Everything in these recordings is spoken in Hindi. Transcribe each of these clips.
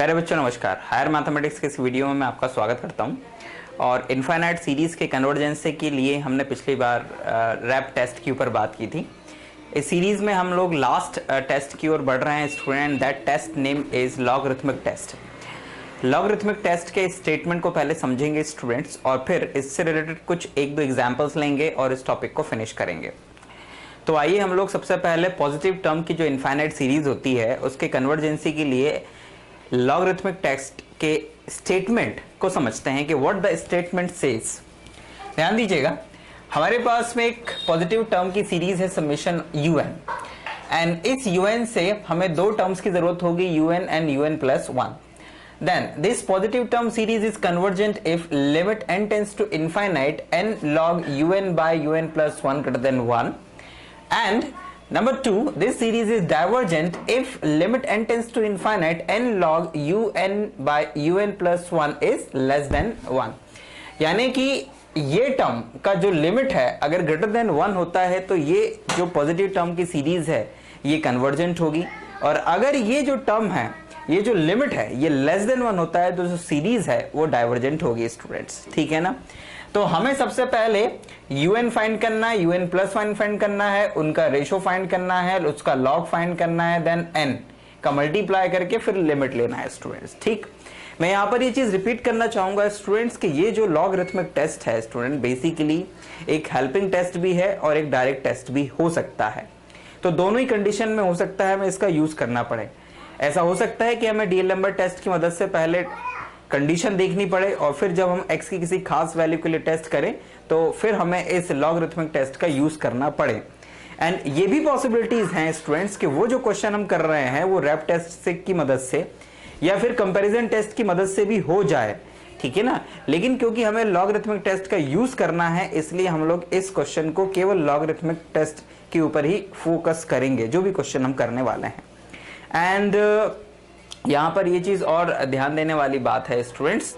प्यारे बच्चों नमस्कार। हायर मैथमेटिक्स के इस वीडियो में मैं आपका स्वागत करता हूं। और इनफाइनाइट सीरीज़ के कन्वर्जेंस के लिए हमने पिछली बार रैप टेस्ट के ऊपर बात की थी। इस सीरीज़ में हम लोग लास्ट टेस्ट की ओर बढ़ रहे हैं student. That test name is logarithmic test. Logarithmic test के स्टेटमेंट को पहले समझेंगे स्टूडेंट्स, और फिर इससे रिलेटेड कुछ एक दो एग्जाम्पल्स लेंगे और इस टॉपिक को फिनिश करेंगे। तो आइए हम लोग सबसे पहले पॉजिटिव टर्म की जो इनफाइनाइट सीरीज होती है उसके कन्वर्जेंसी के लिए लॉगरिथमिक टेस्ट के स्टेटमेंट को समझते हैं कि व्हाट द स्टेटमेंट सेज। ध्यान दीजिएगा, हमारे पास में एक पॉजिटिव टर्म की सीरीज है समेशन un, एंड इस un से हमें दो टर्म्स की जरूरत होगी, un and un+1। then this positive term series is convergent if limit n tends to infinite n log un by un+1 greater than 1, and number 2, this series is divergent if limit n tends to infinite n log un by un+1 is less than 1। यानी कि ये टर्म का जो लिमिट है अगर ग्रेटर देन 1 होता है तो ये जो पॉजिटिव टर्म की सीरीज है ये कन्वर्जेंट होगी, और अगर ये जो टर्म है ये जो लिमिट है ये लेस देन 1 होता है तो जो सीरीज है वो डाइवर्जेंट होगी स्टूडेंट्स। ठीक है ना। तो हमें सबसे पहले un फाइंड करना है, un+1 फाइंड करना है, उनका रेशो फाइंड करना है, उसका लॉग फाइंड करना है, देन n का मल्टीप्लाई करके फिर लिमिट लेना है स्टूडेंट्स। ठीक, मैं यहाँ पर ये चीज रिपीट करना चाहूंगा स्टूडेंट्स कि ये जो लॉगरिथमिक टेस्ट है स्टूडेंट बेसिकली एक हेल्पिंग टेस्ट भी है और एक डायरेक्ट टेस्ट भी हो सकता है। तो दोनों ही कंडीशन में हो सकता है हमें इसका यूज करना पड़े। ऐसा हो सकता है कि हमें डीएल टेस्ट की मदद से पहले कंडीशन देखनी पड़े और फिर जब हम x की किसी खास वैल्यू के लिए टेस्ट करें तो फिर हमें इस लॉगरिथमिक टेस्ट का यूज करना पड़े। एंड ये भी पॉसिबिलिटीज हैं स्टूडेंट्स कि वो जो क्वेश्चन हम कर रहे हैं वो रैप टेस्ट से की मदद से या फिर कंपैरिजन टेस्ट की मदद से भी हो जाए। ठीक है ना। लेकिन क्योंकि हमें लॉगरिथमिक टेस्ट का यूज करना है इसलिए हम लोग इस क्वेश्चन को केवल लॉगरिथमिक टेस्ट के ऊपर ही फोकस करेंगे जो भी क्वेश्चन हम करने वाले हैं। एंड यहाँ पर ये चीज और ध्यान देने वाली बात है स्टूडेंट्स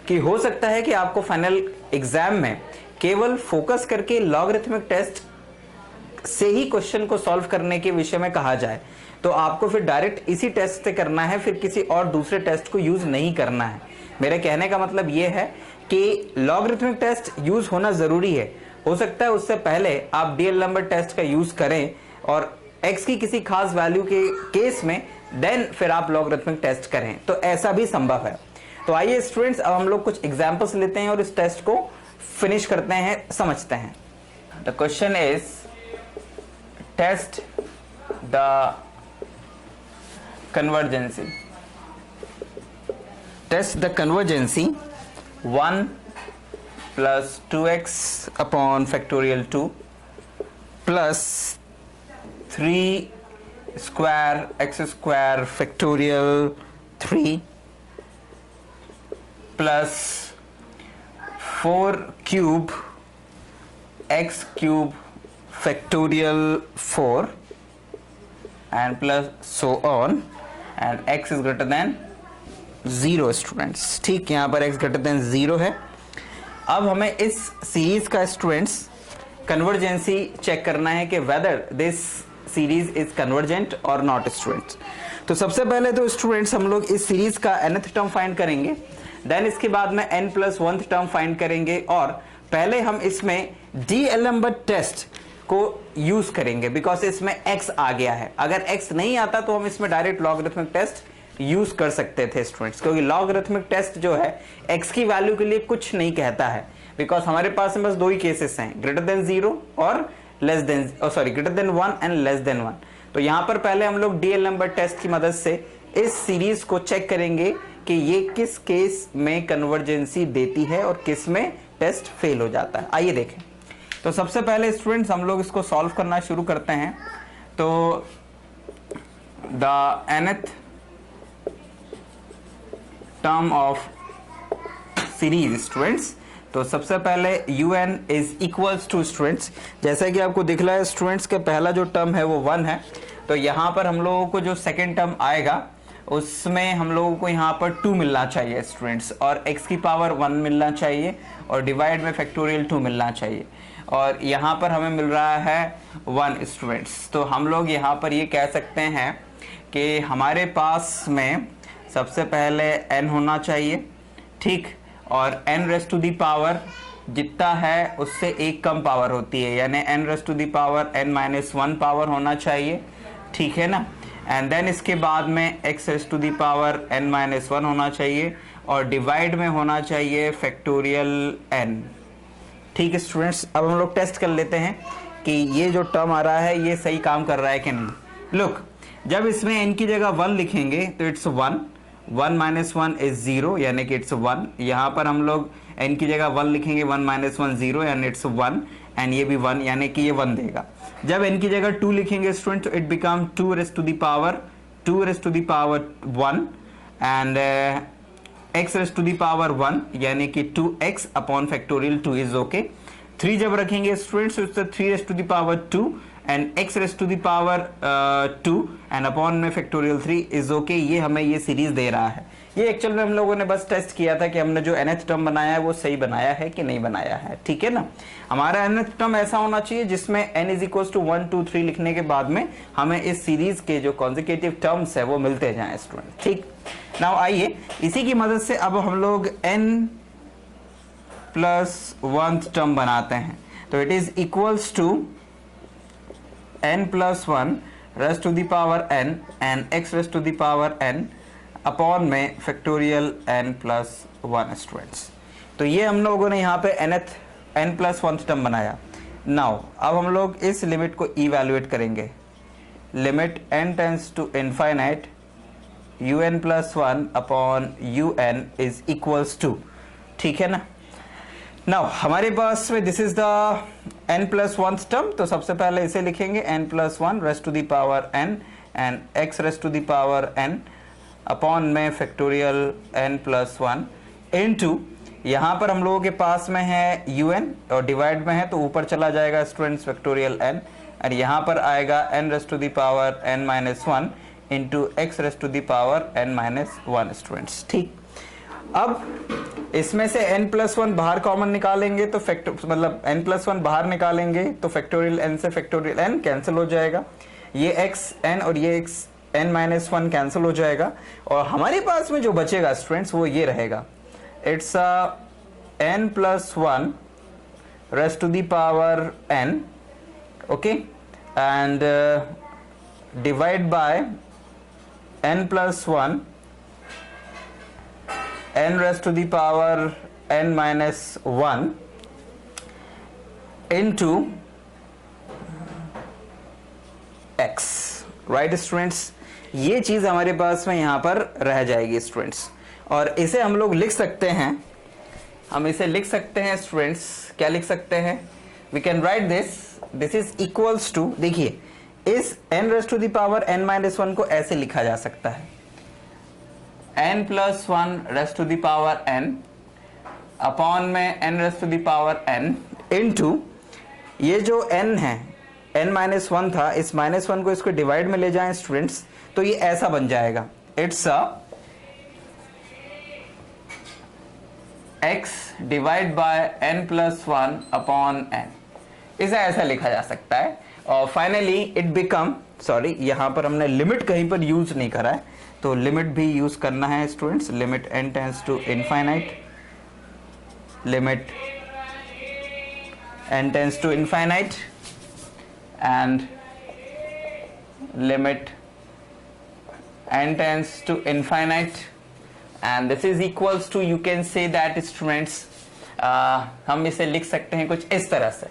कि हो सकता है कि आपको फाइनल एग्जाम में केवल फोकस करके लॉगरिथमिक टेस्ट से ही क्वेश्चन को सॉल्व करने के विषय में कहा जाए तो आपको फिर डायरेक्ट इसी टेस्ट से करना है, फिर किसी और दूसरे टेस्ट को यूज नहीं करना है। मेरे कहने का मतलब ये है कि लॉगरिथमिक टेस्ट यूज होना जरूरी है। हो सकता है उससे पहले आप डीएल नंबर टेस्ट का यूज करें और x की किसी खास वैल्यू के केस में देन फिर आप लॉगरिथमिक टेस्ट करें, तो ऐसा भी संभव है। तो आइए स्टूडेंट्स अब हम लोग कुछ एग्जांपल्स लेते हैं और इस टेस्ट को फिनिश करते हैं, समझते हैं। The question is test the convergency. Test the convergency 1 + 2x upon factorial 2 plus 3 square x square factorial 3 plus 4 cube x cube factorial 4 and plus so on, and x is greater than 0 students. ठीक, यहाँ पर x ग्रेटर देन 0 है। अब हमें इस सीरीज का स्टूडेंट्स कन्वर्जेंसी चेक करना है कि whether this series is convergent और नॉट स्टूडेंट्स। तो सबसे पहले तो स्टूडेंट्स हम लोग इस सीरीज का nth टर्म फाइंड करेंगे, देन इसके बाद में n+1 टर्म फाइंड करेंगे और पहले हम इसमें डीएलएम्बर्ट टेस्ट को यूज करेंगे बिकॉज इसमें x आ गया है। अगर x नहीं आता तो हम इसमें डायरेक्ट लॉगरिथमिक टेस्ट यूज कर सकते थे स्टूडेंट्स, क्योंकि लॉगरिथमिक टेस्ट जो है x की वैल्यू के लिए कुछ नहीं कहता है बिकॉज हमारे पास में बस दो ही केसेस हैं, ग्रेटर देन 0 और less than greater than 1 and less than 1। तो यहां पर पहले हम लोग डीएल नंबर टेस्ट की मदद से इस सीरीज को चेक करेंगे कि ये किस केस में कन्वर्जेंसी देती है और किस में टेस्ट फेल हो जाता है। आइए देखें। तो सबसे पहले स्टूडेंट्स हम लोग इसको सॉल्व करना शुरू करते हैं। तो the nth term of series students, तो सबसे पहले un is equals to students, जैसा कि आपको दिख रहा है स्टूडेंट्स के पहला जो टर्म है वो 1 है, तो यहाँ पर हम लोगों को जो सेकेंड टर्म आएगा उसमें हम लोगों को यहाँ पर 2 मिलना चाहिए स्टूडेंट्स, और x की पावर 1 मिलना चाहिए और डिवाइड में फैक्टोरियल 2 मिलना चाहिए, और यहाँ पर हमें मिल रहा है 1 स्टूडेंट्स। तो हम लोग यहाँ पर ये कह सकते हैं कि हमारे पास में सबसे पहले n होना चाहिए, ठीक, और n raise to the power जितना है उससे एक कम पावर होती है, यानी n raise to the power n-1 power होना चाहिए, ठीक है ना। एंड देन इसके बाद में x raise to the power n-1 होना चाहिए और डिवाइड में होना चाहिए फैक्टोरियल n। ठीक है स्टूडेंट्स, अब हम लोग टेस्ट कर लेते हैं कि ये जो टर्म आ रहा है ये सही काम कर रहा है कि नहीं। लुक, जब इसमें n की जगह 1 लिखेंगे तो इट्स 1, 1 - 1 इज 0 यानी कि इट्स 1। यहाँ पर हम लोग n की जगह 1 लिखेंगे, 1 - 1 0 यानी इट्स 1, एंड ये भी 1 यानी कि ये 1 देगा। जब n की जगह 2 लिखेंगे स्टूडेंट तो it become 2 raise to the power 1 and x raise to the power 1 यानी कि 2x upon factorial 2 is okay. 3 जब रखेंगे स्टूडेंट्स तो it's 3 raise to the power 2 and x raise to the power 2 and upon में फैक्टोरियल 3 इज ओके। ये हमें ये सीरीज दे रहा है। ये एक्चुअल में हम लोगों ने बस टेस्ट किया था कि हमने जो nth टर्म बनाया है वो सही बनाया है कि नहीं बनाया है, ठीक है ना। हमारा nth टर्म ऐसा होना चाहिए जिसमें n इज इक्वल टू 1 2 3 लिखने के बाद में हमें इस सीरीज के जो कॉन्जिक्यूटिव टर्म्स है वो मिलते जाएं स्टूडेंट, ठीक। नाउ आइए इसी की मदद से अब हम लोग n+1 टर्म बनाते हैं। तो it is equals to n+1 raise to the power n and x raise to the power n upon में फैक्टोरियल n+1 स्टूडेंट्स। तो ये हम लोगों ने यहाँ पे n+1 टर्म बनाया। नाउ अब हम लोग इस लिमिट को इवैल्यूएट करेंगे। Limit n tends to infinite un+1 upon un is equals to, ठीक है ना। नाउ हमारे पास में this is the n+1 term, तो सबसे पहले इसे लिखेंगे n+1 raise to the power n and x raise to the power n upon में फैक्टोरियल n+1 इनटू यहाँ पर हम लोगों के पास में है un और डिवाइड में है तो ऊपर चला जाएगा स्टूडेंट्स फैक्टोरियल n और यहाँ पर आएगा n raise to the power n-1 into x raise to the power n-1 students, ठीक। अब इसमें से n+1 बाहर कॉमन निकालेंगे तो मतलब n+1 बाहर निकालेंगे तो फैक्टोरियल n से फैक्टोरियल n कैंसिल हो जाएगा, ये x n और ये x n-1 कैंसिल हो जाएगा और हमारे पास में जो बचेगा स्टूडेंट्स वो ये रहेगा, it's n+1 raise to the power n, okay, and divide by n+1 n raise to the power n-1 into x, right students. ये चीज हमारे पास में यहां पर रह जाएगी स्टूडेंट्स और इसे हम लोग लिख सकते हैं, हम इसे लिख सकते हैं स्टूडेंट्स, क्या लिख सकते हैं, we can write this is equals to, देखिए इस n raise to the power n-1 को ऐसे लिखा जा सकता है n+1 raise to the power n upon में n raise to the power n into ये जो n है n-1 था, इस -1 को इसको डिवाइड में ले जाएं स्टूडेंट्स तो ये ऐसा बन जाएगा, it's x divide by n+1 upon n, इसे ऐसा लिखा जा सकता है। और फाइनली इट बिकम, सॉरी यहां पर हमने लिमिट कहीं पर यूज नहीं करा है तो लिमिट भी यूज करना है students. Limit n tends to infinite, limit n tends to infinite and limit n tends to infinite and this is equals to, you can say that students हम इसे लिख सकते हैं कुछ इस तरह से,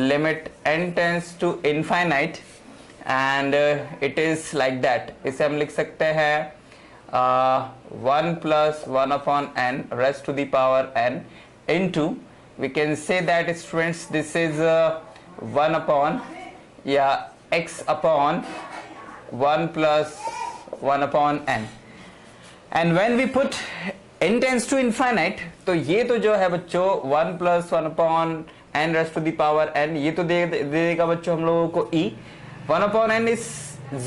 limit n tends to infinite and it is like that, इसे हम लिख सकते हैं 1+1 upon n raised to the power n into, we can say that students this is 1 upon या x upon 1 plus 1 upon n and when we put n tends to infinite तो ये तो जो है बच्चों 1 plus 1 upon n raised to the power n, ये तो दे देगा बच्चों हम लोगों को e, 1 upon n is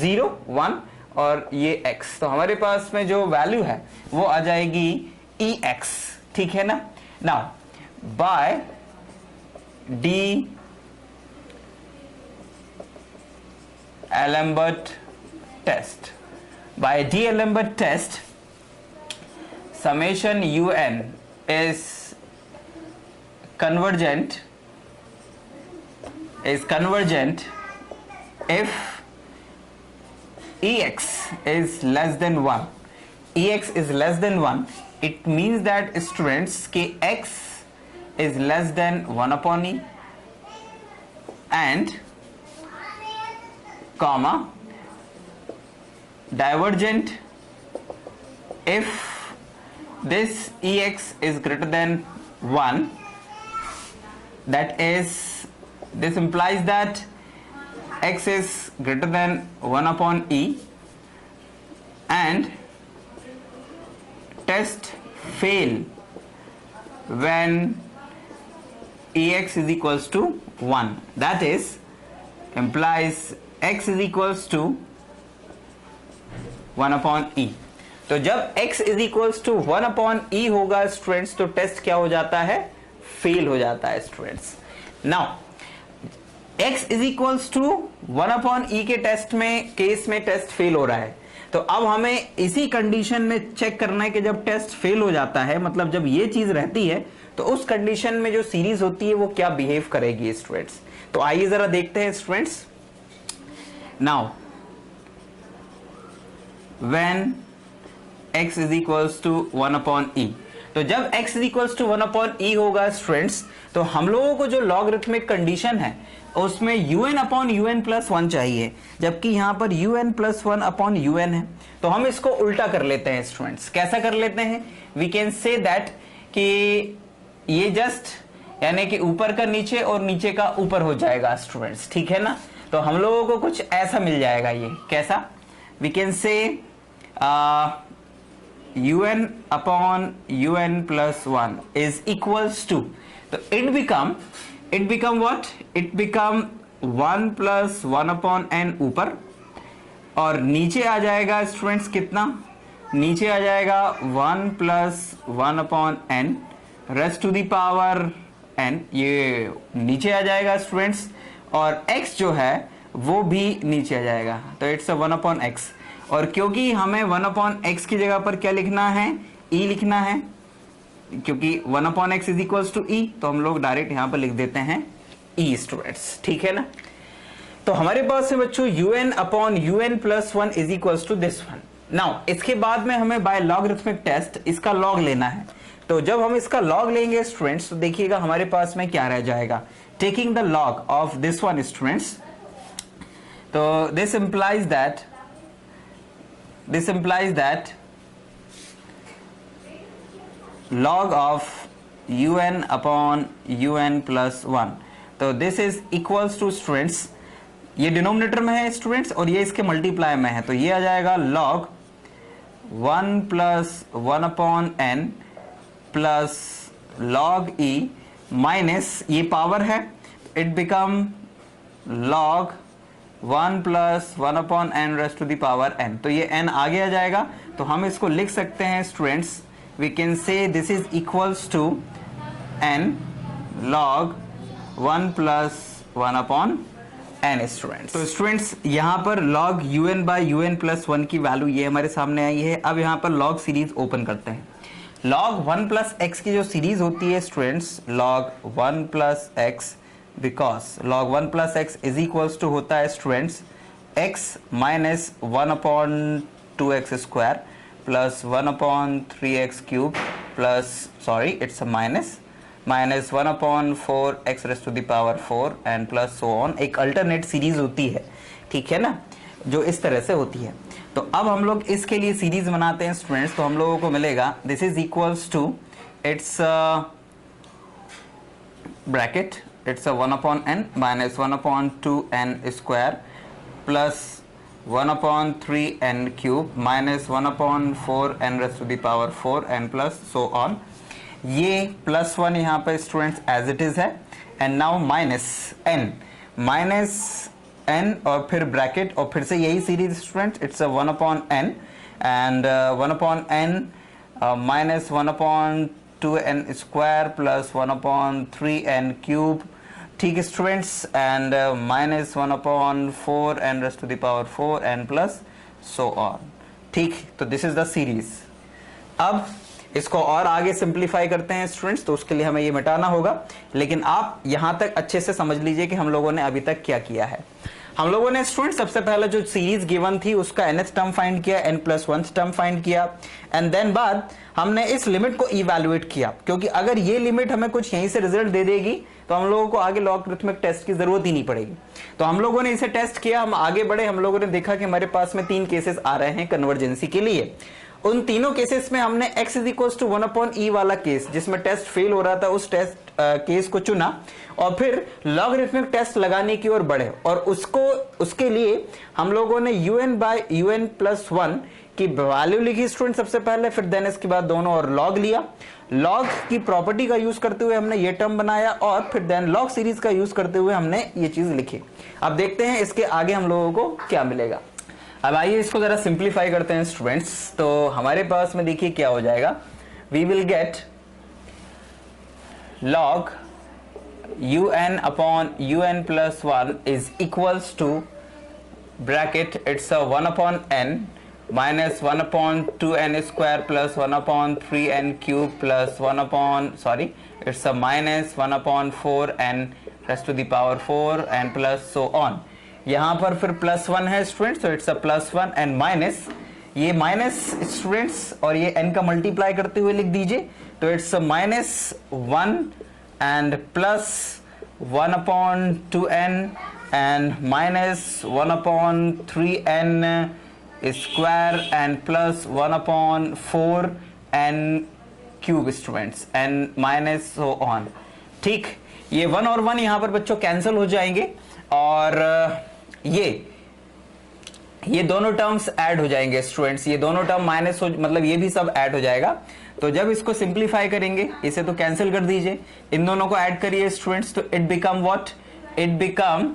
0 1 और ये x, तो हमारे पास में जो वैल्यू है वो आ जाएगी ex, ठीक है ना। Now by D'Alembert test, by D'Alembert test, summation un is convergent if ex is less than 1. Ex is less than 1, it means that students के x is less than 1 upon e and comma divergent if this ex is greater than 1, that is, this implies that x is greater than 1 upon e and test fail when ex is equals to 1. That is, implies x is equals to 1 upon e. तो जब x is equals to 1 upon e होगा स्टूडेंट्स, तो टेस्ट क्या हो जाता है? फेल हो जाता है students. Now x is equals to 1 upon e के टेस्ट में, केस में टेस्ट फेल हो रहा है. तो अब हमें इसी कंडीशन में चेक करना है कि जब टेस्ट फेल हो जाता है, मतलब जब ये चीज रहती है, तो उस कंडीशन में जो सीरीज होती है वो क्या बिहेव करेगी स्टूडेंट्स. तो आइए जरा देखते हैं students. Now when x is equals to 1 upon e, तो जब x is equals to 1 upon e होगा स्टूडेंट्स, तो हम लोगों को जो लॉगरिथमिक कंडीशन है उसमें un अपॉन un प्लस 1 चाहिए, जबकि यहां पर un प्लस 1 अपॉन un है. तो हम इसको उल्टा कर लेते हैं स्टूडेंट्स. कैसा कर लेते हैं? वी कैन से दैट कि ये जस्ट यानी कि ऊपर का नीचे और नीचे का ऊपर हो जाएगा स्टूडेंट्स, ठीक है ना. तो हम लोगों को कुछ ऐसा मिल जाएगा. ये कैसा? We can say un upon un plus 1 is equals to, तो it become what? It become 1 plus 1 upon n ऊपर, और नीचे आ जाएगा स्टूडेंट्स कितना? नीचे आ जाएगा 1 plus 1 upon n rest to the power n. ये नीचे आ जाएगा स्टूडेंट्स, और x जो है वो भी नीचे आ जाएगा. तो इट्स 1 upon x, और क्योंकि हमें 1 upon x की जगह पर क्या लिखना है? e लिखना है, क्योंकि 1 upon x is equals to e, तो हम लोग डायरेक्ट यहां पर लिख देते हैं e स्टूडेंट्स, ठीक है ना. तो हमारे पास है बच्चों un upon un plus 1 is equals to this one. Now इसके बाद में हमें बाय लॉगरिथमिक टेस्ट इसका लॉग लेना है. तो जब हम इसका लॉग लेंगे स्टूडेंट्स, तो देखिएगा हमारे पास में क्या रह जाएगा. Taking the log of this one students, तो this implies that log of un upon un plus 1, तो this is equals to students, ये डिनोमिनेटर में है स्टूडेंट्स और ये इसके मल्टीप्लाई में है, तो ये आ जाएगा log 1 plus 1 upon n plus log e minus ये पावर है, it become log 1 plus 1 upon n rest to the power n. तो ये n आगे आ जाएगा, तो हम इसको लिख सकते हैं students, we can say this is equals to n log 1 plus 1 upon n students. तो स्टूडेंट्स यहाँ पर log un by un plus 1 की वैल्यू ये हमारे सामने आई है. अब यहाँ पर log सीरीज ओपन करते हैं. log 1 plus x की जो सीरीज होती है students, log 1 plus x, because log 1 plus x is equals to होता है students x minus 1 upon 2x square plus 1 upon 3x cube plus sorry it's minus 1 upon 4x raised to the power 4 and plus so on. एक अल्टरनेट सीरीज होती है, ठीक है ना, जो इस तरह से होती है. तो अब हम लोग इसके लिए सीरीज बनाते हैं स्टूडेंट्स. तो हम लोगों को मिलेगा this is equals to it's bracket it's 1 upon n minus 1 upon 2n square plus 1 upon 3n cube minus 1 upon 4n raised to the power 4n plus so on. ये प्लस 1 यहाँ पर स्टूडेंट्स एज इट इज है, एंड नाउ माइनस n और फिर ब्रैकेट और फिर से यही series students, it's 1 upon n and 1 upon n minus 1 upon 2n square plus 1 upon 3n cube, ठीक है students, and minus 1 upon 4 n raised to the power 4 n plus so on, ठीक, तो दिस इज द सीरीज। अब इसको और आगे सिंप्लीफाई करते हैं स्टूडेंट्स, तो उसके लिए हमें ये मिटाना होगा, लेकिन आप यहां तक अच्छे से समझ लीजिए कि हम लोगों ने अभी तक क्या किया है। हम लोगों ने स्टूडेंट सबसे पहले जो सीरीज गिवन थी उसका nth टर्म फाइंड किया, n+1 टर्म फाइंड किया, एंड देन बाद हमने इस लिमिट को इवैल्यूएट किया, क्योंकि अगर ये लिमिट हमें कुछ यहीं से रिजल्ट दे देगी तो हम लोगों को आगे लॉगरिथमिक टेस्ट की जरूरत ही नहीं पड़ेगी। तो हम लोगों ने इसे टेस्ट किया, हम आगे बढ़े, हम लोगों ने देखा कि हमारे पास में 3 केसेस आ रहे हैं कन्वर्जेंसी के लिए। उन तीनों केसेस में हमने x = 1/e वाला केस, जिसमें टेस्ट फेल हो रहा था, उस टेस्ट केस को चुना और फिर लॉगरिथमिक टेस्ट लगाने की ओर बढ़े, और उसके लिए हम लोगों ने un/un+1 की वैल्यू लिखी स्टूडेंट सबसे पहले, फिर देन इसके बाद दोनों और लॉग लिया। लॉग की प्रॉपर्टी का यूज करते हुए हमने ये टर्म बनाया, और फिर देन लॉग सीरीज का यूज करते हुए हमने ये चीज लिखी। अब देखते हैं इसके आगे हम लोगों को क्या मिलेगा। अब आइए इसको जरा सिंप्लीफाई करते हैं स्टूडेंट्स। तो हमारे पास में देखिए क्या हो जाएगा, we will get log un/un+1 is equals to bracket, it's a 1/n minus 1/2n² plus 1/3n³ plus it's a minus 1/4n raised to the power 4 and plus so on। यहां पर फिर +1 है स्टूडेंट्स, तो इट्स अ +1 एंड माइनस, ये माइनस स्टूडेंट्स और ये n का मल्टीप्लाई करते हुए लिख दीजिए, तो it's a -1 and plus 1/2n and minus 1/3n² and plus 1/4n³ students and minus so on. ठीक, ये 1 और 1 यहां पर बच्चों कैंसिल हो जाएंगे, और ये दोनों टर्म्स ऐड हो जाएंगे स्टूडेंट्स, ये दोनों टर्म माइनस हो, मतलब ये भी सब ऐड हो जाएगा। तो जब इसको सिंप्लीफाई करेंगे, इसे तो कैंसिल कर दीजिए, इन दोनों को ऐड करिए स्टूडेंट्स, तो it become what, it become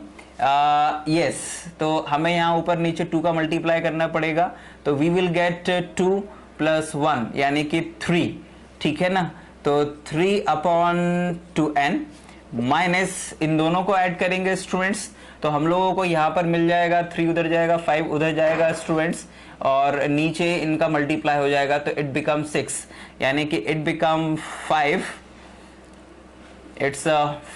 yes, तो हमें यहां ऊपर नीचे 2 का मल्टीप्लाई करना पड़ेगा, तो वी विल गेट 2 + 1 यानी कि 3, ठीक है ना। तो 3/2n माइनस इन दोनों को ऐड करेंगे स्टूडेंट्स, तो हम लोगों को यहां पर मिल जाएगा 3 उधर जाएगा, 5 उधर जाएगा स्टूडेंट्स, और नीचे इनका मल्टीप्लाई हो जाएगा, तो इट बिकम 6 यानी कि it become 5, it's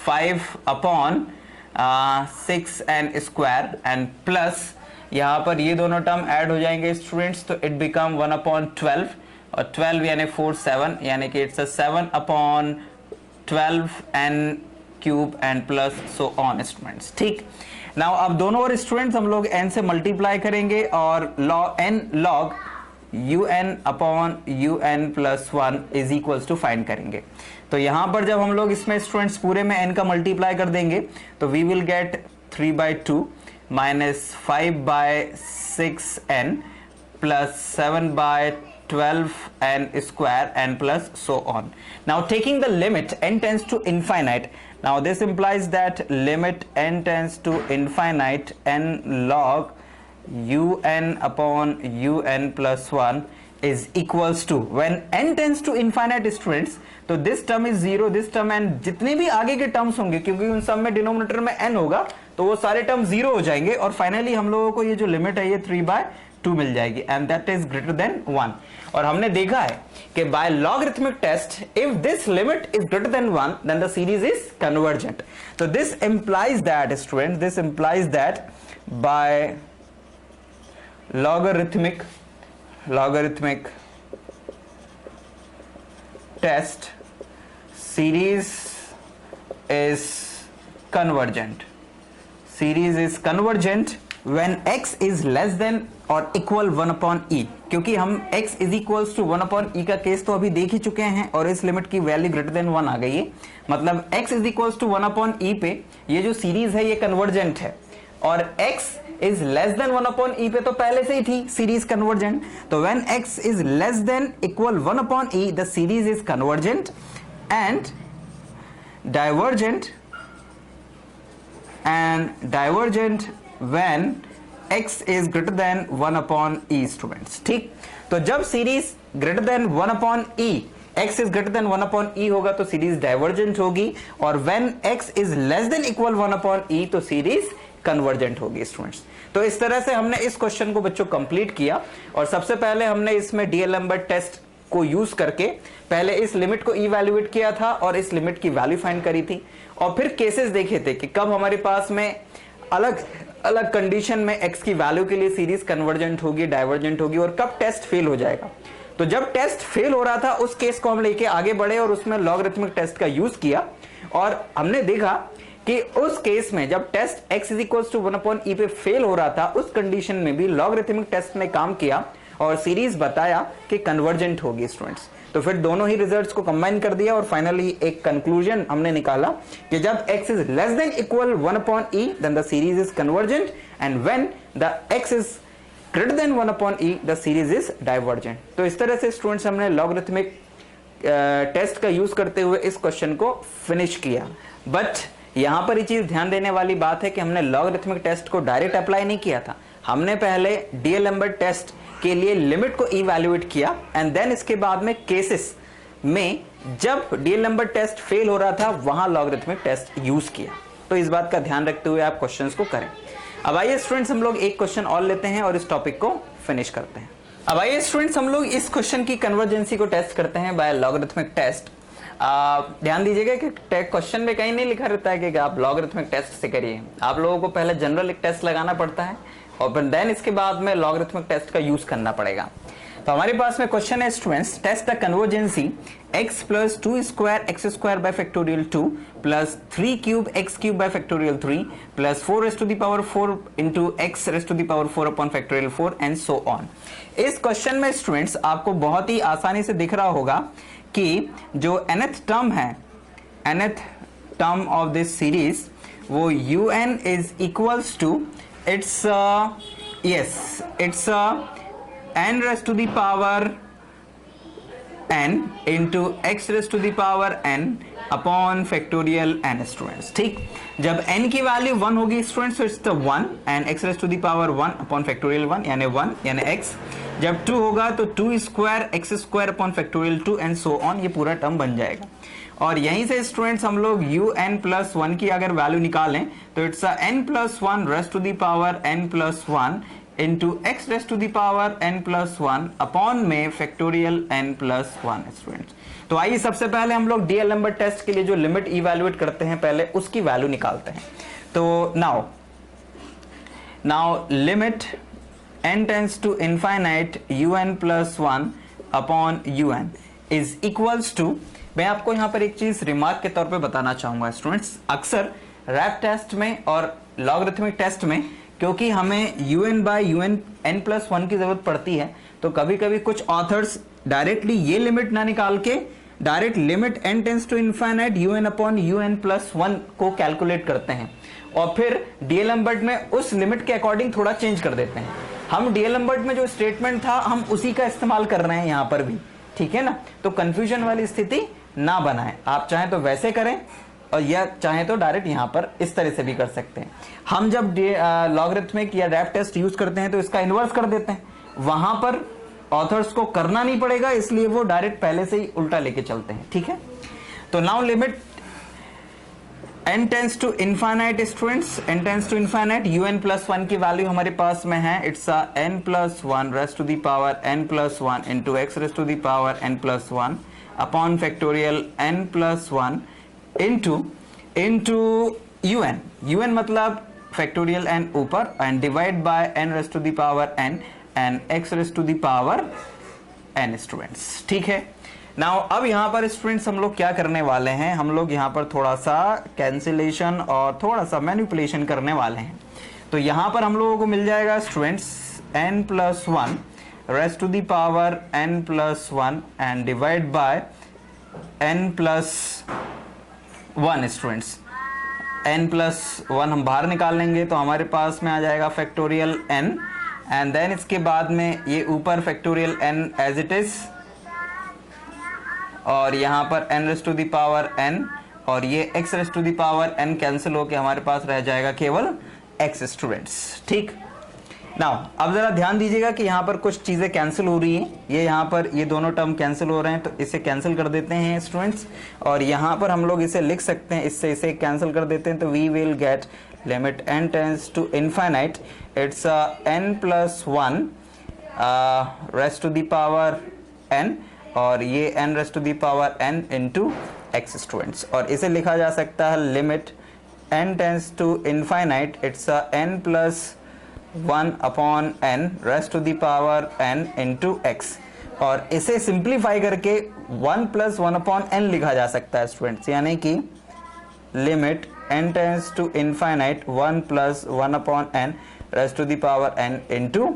5/6n² and plus यहां पर ये दोनों टर्म ऐड हो जाएंगे स्टूडेंट्स, तो इट बिकम 1/12 और 12 यानी 4 7 यानी कि it's 7/12n³ and plus so on students. ठीक, नाउ अब दोनों और स्टूडेंट्स हम लोग n से मल्टीप्लाई करेंगे और n log un/un+1 is equals to find करेंगे। तो यहां पर जब हम लोग इसमें स्टूडेंट्स पूरे में n का मल्टीप्लाई कर देंगे, तो we will get 3/2 minus 5/6n plus 7/12n² and plus so on. Now taking the limit n tends to infinite, now this implies that limit n tends to infinite n log un/un+1 is equals to, when n tends to infinite students, तो this term is 0, this term and जितने भी आगे के टर्म्स होंगे, क्योंकि उन सब में डिनोमिनेटर में n होगा, तो वो सारे टर्म 0 हो जाएंगे, और फाइनली हम लोगों को ये जो लिमिट है ये 3/2 मिल जाएगी, and that is greater than 1। और हमने देखा है कि by logarithmic test, if this limit is greater than 1 then the series is convergent. तो this implies that student, this implies that by logarithmic test, series is convergent. Series is convergent when x is less than or equal 1/e, क्योंकि हम x is equals to 1/e का केस तो अभी देख ही चुके हैं, और इस लिमिट की वैल्यू ग्रेटर देन 1 आ गई है, मतलब x is equals to 1/e पे ये जो सीरीज है ये कन्वर्जेंट है, और x is less than 1/e पे तो पहले से ही थी सीरीज कन्वर्जेंट। तो when x is less than equal 1/e the series is convergent and divergent when x is greater than 1/e students। ठीक, तो जब series greater than 1/e, x is greater than 1/e होगा तो सीरीज डाइवर्जेंट होगी, और when x is less than equal 1/e तो सीरीज कन्वर्जेंट होगी स्टूडेंट्स। तो इस तरह से हमने इस क्वेश्चन को बच्चों कंप्लीट किया और सबसे पहले हमने इसमें डीएलएम्बर्ट टेस्ट को यूज करके पहले इस लिमिट को इवैल्यूएट किया था और इस लिमिट की वैल्यू फाइंड करी थी और फिर केसेस देखे थे कि कब हमारे पास में अलग अलग कंडीशन में x की वैल्यू के लिए सीरीज कन्वर्जेंट होगी, डाइवर्जेंट होगी और कब टेस्ट फेल हो जाएगा। तो जब टेस्ट फेल हो रहा था उस केस को हम लेके आगे बढ़े और उसमें लॉगरिथमिक टेस्ट का यूज किया और हमने देखा कि उस केस में जब test x is equal to 1/e पे फेल हो रहा था उस कंडीशन में भी लॉगरिथमिक टेस्ट ने काम किया और सीरीज बताया कि कन्वर्जेंट होगी स्टूडेंट्स। तो फिर दोनों ही रिजल्ट्स को कंबाइन कर दिया और फाइनली एक कंक्लूजन हमने निकाला कि जब x is less than equal 1/e then the series is convergent and when the x is greater than 1/e the series is divergent. तो इस तरह से स्टूडेंट्स हमने लॉगरिथमिक टेस्ट का यूज करते हुए इस क्वेश्चन को फिनिश किया। बट यहां पर ये चीज ध्यान देने वाली बात है कि हमने लॉगरिथमिक टेस्ट को डायरेक्ट अप्लाई नहीं किया था, हमने पहले डीएलएम्बर्ट टेस्ट के लिए लिमिट को इवैल्यूएट किया एंड देन इसके बाद में केसेस में जब डीएलएम्बर्ट टेस्ट फेल हो रहा था वहां लॉगरिथमिक टेस्ट यूज किया। तो इस बात का ध्यान रखते हुए आप क्वेश्चंस को करें। अब आइए स्टूडेंट्स हम लोग एक क्वेश्चन और लेते हैं और इस टॉपिक को फिनिश करते हैं। अब आइए स्टूडेंट्स हम लोग इस क्वेश्चन की कन्वर्जेंसी को टेस्ट करते हैं बाय लॉगरिथमिक टेस्ट। ध्यान दीजिएगा कि क्वेश्चन में कहीं नहीं लिखा रहता है कि आप लॉगरिथमिक टेस्ट से करिए, आप लोगों को पहले जनरल एक टेस्ट लगाना पड़ता है और फिर देन इसके बाद में लॉगरिथमिक टेस्ट का यूज करना पड़ेगा। तो हमारे पास में क्वेश्चन है students, test the convergency x plus 2 square x square by factorial 2 plus 3 cube x cube by factorial 3 plus 4 raise to the power 4 into x raise to the power 4 upon factorial 4 and so on. इस क्वेश्चन में स्टूडेंट्स आपको बहुत ही आसानी से दिख रहा होगा कि जो nth टर्म है, nth term of this series वो un is equals to it's n raised to the power n into x raised to the power n upon factorial n students. ठीक, जब n की वैल्यू 1 होगी स्टूडेंट्स तो it's the 1 and x raise to the power 1 upon factorial 1 यानी x। जब 2 होगा तो 2 square x square upon factorial 2 and so on, ये पूरा टर्म बन जाएगा। और यहीं से स्टूडेंट्स हम लोग un प्लस 1 की अगर वैल्यू निकालें तो it's n plus 1 raise to the power n plus 1 into x raise to the power n plus 1 upon में फैक्टोरियल n प्लस 1 स्टूडेंट्स। तो आइए सबसे पहले हम लोग डीएलएम्बर्ट टेस्ट के लिए जो लिमिट इवैल्यूएट करते हैं पहले उसकी वैल्यू निकालते हैं। तो now limit n tends to infinite un plus 1 upon un is equals to, मैं आपको यहाँ पर एक चीज रिमार्क के तौर पे बताना चाहूंगा स्टूडेंट्स, अक्सर रैप टेस्ट में और लॉगरिथमिक टेस्ट में क्योंकि हमें un by un n plus 1 की जरूरत पड़ती है तो कभी कभी कुछ ऑथर्स डायरेक्टली ये लिमिट ना निकाल के direct limit n tends to infinite un upon un plus 1 को कैलकुलेट करते हैं और फिर डीएलएम्बर्ट में उस लिमिट के अकॉर्डिंग थोड़ा चेंज कर देते हैं। हम डीएलएम्बर्ट में जो स्टेटमेंट था हम उसी का इस्तेमाल कर रहे हैं यहाँ पर भी, ठीक है ना। तो कंफ्यूजन वाली स्थिति ना बनाएं, आप चाहें तो वैसे करें और या चाहें तो डायरेक्ट यहाँ पर इस तरह से भी कर सकते हैं। हम जब लॉगरिथमिक या रैप टेस्ट यूज करते हैं तो इसका इन्वर्स कर देते हैं, वहां पर ऑथर्स को करना नहीं पड़ेगा इसलिए वो डायरेक्ट पहले से ही उल्टा लेके चलते हैं, ठीक है। तो now limit n tends to infinite students, n tends to infinite un plus 1 की वैल्यू हमारे पास में है, it's n plus 1 raise to the power n plus 1 into x raise to the power n plus 1 upon factorial n plus 1 into un मतलब फैक्टोरियल n ऊपर and divide by n raise to the power n and x raise to the power n students, ठीक है। नाउ अब यहाँ पर स्टूडेंट्स हम लोग क्या करने वाले हैं, हम लोग यहाँ पर थोड़ा सा कैंसिलेशन और थोड़ा सा मैनिपुलेशन करने वाले हैं। तो यहाँ पर हम लोगों को मिल जाएगा students n plus 1 raise to the power n plus 1 and divide by n plus 1 students. n plus 1 हम बाहर निकाल लेंगे तो हमारे पास में आ जाएगा फैक्टोरियल n एंड देन इसके बाद में ये ऊपर factorial n as it is और यहाँ पर n raise to the power n और ये x raise to the power n cancel होके हमारे पास रह जाएगा केवल x स्टूडेंट्स, ठीक। नाउ अब जरा ध्यान दीजिएगा कि यहाँ पर कुछ चीजें कैंसिल हो रही हैं, ये यहाँ पर ये दोनों टर्म कैंसिल हो रहे हैं तो इसे कैंसिल कर देते हैं स्टूडेंट्स और यहाँ पर हम लोग इसे लिख सकते हैं, इससे इसे कैंसिल कर देते हैं तो we will get limit n tends to infinite it's n plus 1 raised to the power n, और ये n rest to the power n into x students. और इसे लिखा जा सकता है limit n tends to infinite it's n plus 1 upon n rest to the power n into x, और इसे सिंप्लीफाई करके 1 प्लस 1 अपॉन n लिखा जा सकता है स्टूडेंट्स, यानी कि limit n tends to infinite 1 plus 1 upon n rest to the power n into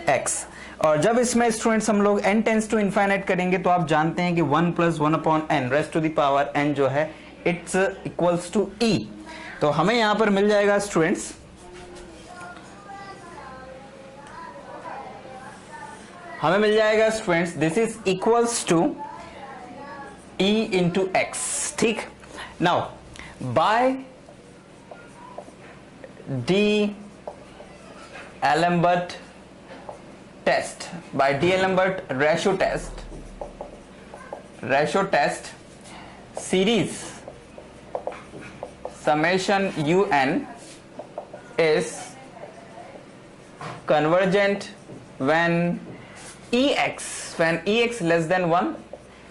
x। और जब इसमें स्टूडेंट्स हम लोग n टेंस टू इनफाइनाइट करेंगे तो आप जानते हैं कि 1 plus 1 upon n rest to the power n जो है इट्स इक्वल्स टू e। तो हमें यहां पर मिल जाएगा students this is equals to e into x। ठीक, now by D'Alembert test, by D'Alembert ratio test, series summation un is convergent when ex less than 1.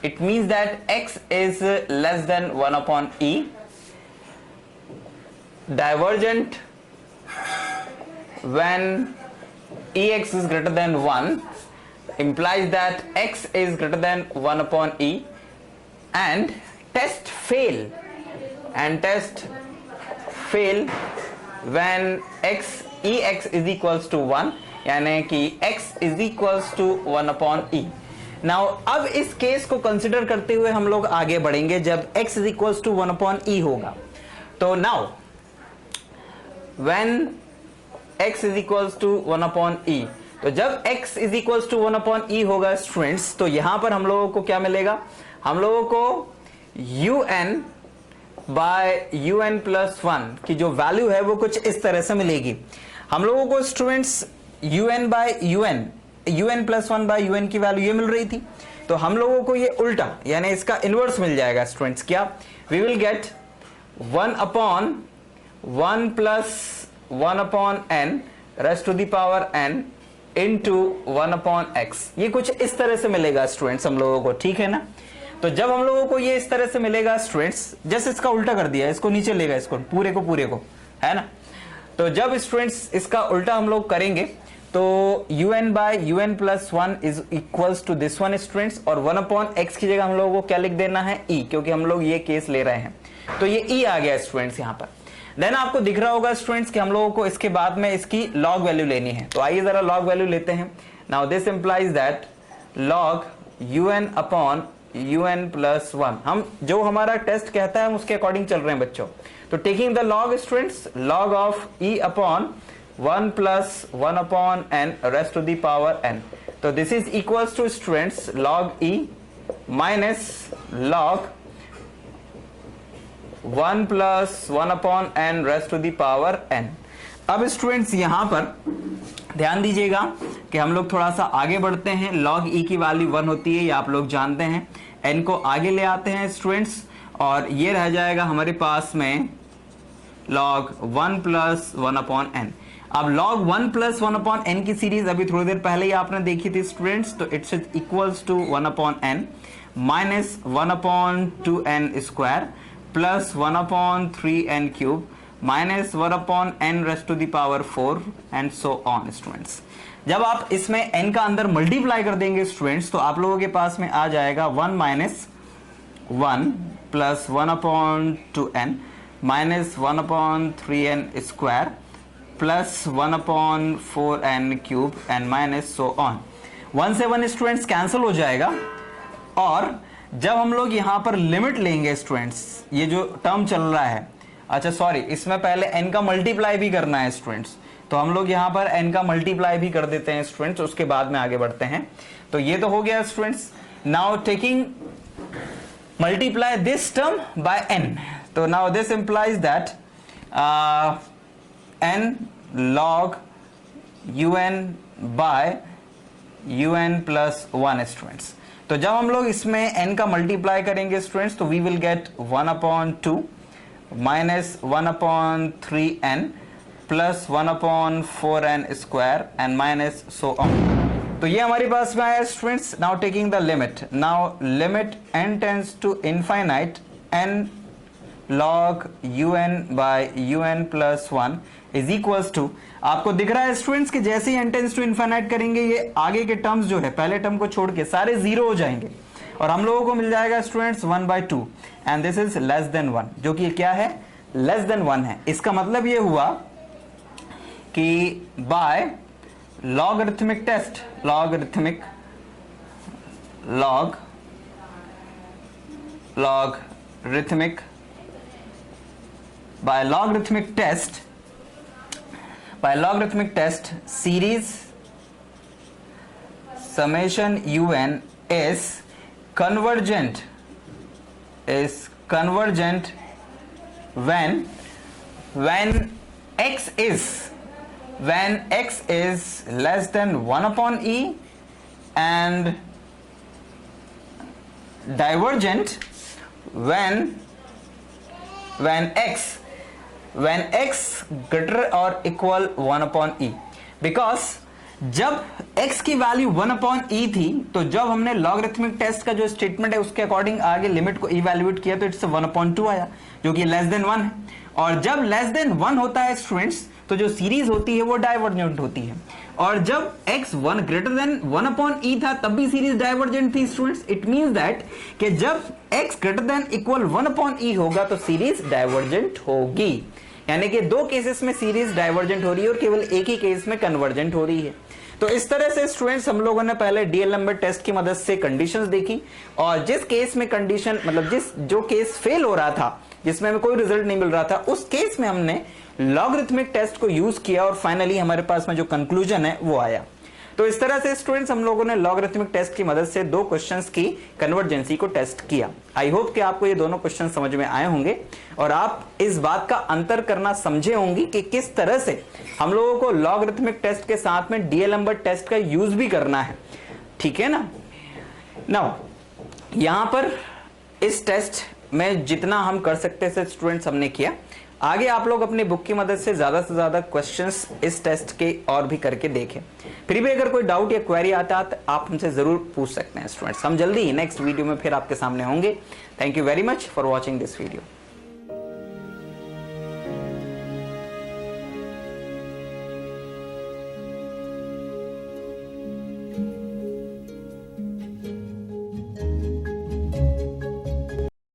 It means that x is less than 1 upon e. Divergent when ex is greater than 1, implies that x is greater than 1 upon e. And test fail when ex is equals to 1, यानी कि x is equals to 1 upon e. Now अब इस केस को कंसिडर करते हुए हम लोग आगे बढ़ेंगे जब x is equals to 1 upon e होगा। तो now when x is equals to 1 upon e, तो जब x is equals to 1 upon e होगा स्टूडेंट्स, तो यहां पर हम लोगों को क्या मिलेगा, हम लोगों को un बाय un प्लस 1 की जो वैल्यू है वो कुछ इस तरह से मिलेगी। हम लोगों को students un by un plus 1 by un की वैल्यू ये मिल रही थी, तो हम लोगों को ये उल्टा यानी इसका इनवर्स मिल जाएगा स्टूडेंट्स। क्या, we will get 1 upon 1 plus 1 upon n rest to the power n into 1 upon x। ये कुछ इस तरह से मिलेगा स्टूडेंट्स हम लोगों को, ठीक है ना। तो जब हम लोगों को ये इस तरह से मिलेगा स्टूडेंट्स, जैसे इसका उल्टा कर दिया, इसको नीचे लेगा, इसको पूरे को, है ना। तो जब स्टूडेंट्स इसका उल्टा हम लोग करेंगे तो un by un plus 1 is equals to this one students, और 1 अपॉन x की जगह हम लोगों को क्या लिख देना है, e, क्योंकि हम लोग ये केस ले रहे हैं। तो ये e आ गया स्टूडेंट्स यहां पर। देन आपको दिख रहा होगा स्टूडेंट्स कि हम लोगों को इसके बाद में इसकी लॉग वैल्यू लेनी है, तो आइए जरा लॉग वैल्यू लेते हैं। Now this implies that log un upon un plus 1, हम जो हमारा टेस्ट कहता है हम उसके अकॉर्डिंग चल रहे हैं बच्चों। तो taking the log students, log of e upon 1 plus 1 upon n rest to the power n, तो this is equals to students log e minus log 1 plus 1 upon n rest to the power n। अब स्टूडेंट्स यहां पर ध्यान दीजिएगा कि हम लोग थोड़ा सा आगे बढ़ते हैं। लॉग e की वैल्यू 1 होती है, ये आप लोग जानते हैं। n को आगे ले आते हैं स्टूडेंट्स, और ये रह जाएगा हमारे पास में log 1 प्लस 1 अपॉन n। अब log 1 प्लस 1 अपॉन n की सीरीज अभी थोड़ी देर पहले ही आपने देखी थी स्टूडेंट्स, तो it's equals to 1 upon n minus 1 upon 2n square plus 1 upon 3n cube minus 1 upon n rest to the power 4 and so on students. जब आप इसमें n का अंदर मल्टीप्लाई कर देंगे स्टूडेंट्स, तो आप लोगों के पास में आ जाएगा 1 minus 1 plus 1 upon 2n minus 1 upon 3n square plus 1 upon 4n cube and minus so on. 1 से 1 स्टूडेंट्स कैंसिल हो जाएगा, और जब हम लोग यहां पर लिमिट लेंगे स्टूडेंट्स, ये जो टर्म चल रहा है, अच्छा सॉरी, इसमें पहले n का मल्टीप्लाई भी करना है स्टूडेंट्स, तो हम लोग यहां पर n का मल्टीप्लाई भी कर देते हैं स्टूडेंट्स, उसके बाद में आगे बढ़ते हैं। तो ये तो हो गया students. Now taking multiply this term by n, तो now this implies that n log un by un plus 1 students. तो जब हम लोग इसमें n का मल्टीप्लाई करेंगे स्टूडेंट्स, तो we will get 1 upon 2 minus 1 upon 3n plus 1/4n² and minus so on. तो ये हमारे पास में आया students. Now taking the limit, now limit n tends to infinite n log un by un plus 1 is equals to, आपको दिख रहा है स्टूडेंट्स कि जैसे ही n टेंड्स टू इनफाइनाइट करेंगे ये आगे के टर्म्स जो है पहले टर्म को छोड़ के सारे जीरो हो जाएंगे और हम लोगों को मिल जाएगा students 1/2 and this is less then 1, जो कि क्या है, लेस देन 1 है। इसका मतलब ये हुआ कि by logarithmic test, logarithmic by logarithmic test series summation un is convergent when x is less than 1/e and divergent when x greater or equal 1/e। Because जब x की वैल्यू 1/e थी तो जब हमने लॉगरिथमिक टेस्ट का जो स्टेटमेंट है उसके अकॉर्डिंग आगे लिमिट को इवैल्यूएट किया तो इट्स 1/2 आया, जो कि लेस देन 1 है। और जब लेस देन 1 होता है स्टूडेंट्स तो जो सीरीज होती है वो डाइवर्जेंट होती है, और जब x 1 ग्रेटर देन 1/e था तब भी सीरीज डाइवर्जेंट थी स्टूडेंट्स। इट मींस दैट कि जब x greater than equal 1/e होगा तो सीरीज डाइवर्जेंट होगी, यानी कि दो केसेस में सीरीज डाइवर्जेंट हो रही है और केवल एक ही केस में कन्वर्जेंट हो रही है। तो इस तरह से स्टूडेंट्स हम लोगों ने पहले डीएलएमबी टेस्ट की मदद से कंडीशंस देखी, और जिस केस में कंडीशन मतलब जो केस फेल हो रहा था, जिसमें हमें कोई रिजल्ट नहीं मिल रहा था, उस केस में हमने लॉगरिथमिक टेस्ट को यूज किया और फाइनली हमारे पास में जो कंक्लूजन है वो आया। तो इस तरह से स्टूडेंट्स हम लोगों ने लॉगरिथमिक टेस्ट की मदद से दो क्वेश्चंस की कन्वर्जेंसी को टेस्ट किया। आई होप कि आपको ये दोनों क्वेश्चन समझ में आए होंगे और आप इस बात का अंतर करना समझे होंगे कि किस तरह से हम लोगों को लॉगरिथमिक टेस्ट के साथ में डीएलएमबी टेस्ट का यूज भी करना है, ठीक है ना। नाउ यहां पर इस टेस्ट में जितना हम कर सकते थे स्टूडेंट्स हमने किया। आगे आप लोग अपनी बुक की मदद से ज्यादा क्वेश्चंस इस टेस्ट के और भी करके देखें। फिर भी अगर कोई डाउट या क्वेरी आता है तो आप हमसे जरूर पूछ सकते हैं स्टूडेंट्स। हम जल्दी ही नेक्स्ट वीडियो में फिर आपके सामने होंगे। Thank you very much for watching this video.